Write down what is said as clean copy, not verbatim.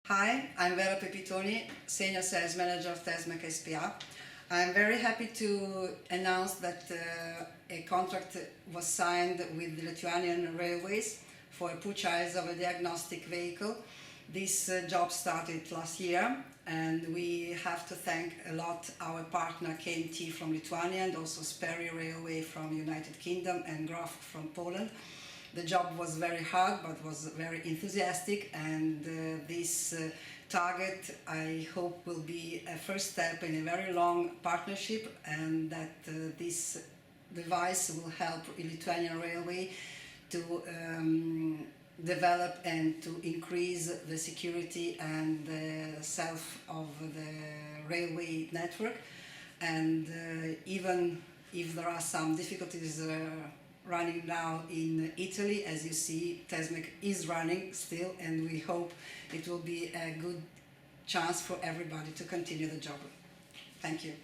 Hi, I'm Vera Pepitoni, Senior Sales Manager of Tesmec S.p.A. I'm very happy to announce that a contract was signed with the Lithuanian Railways for a purchase of a diagnostic vehicle. This job started last year, and we have to thank a lot our partner KMT from Lithuania and also S.p.A Railway from United Kingdom and Graf from Poland. The job was very hard but was very enthusiastic, and this target I hope will be a first step in a very long partnership, and that this device will help Lithuanian Railway to develop and to increase the security and the self of the railway network. And even if there are some difficulties running now in Italy, as you see, Tesmec is running still, and we hope it will be a good chance for everybody to continue the job. Thank you.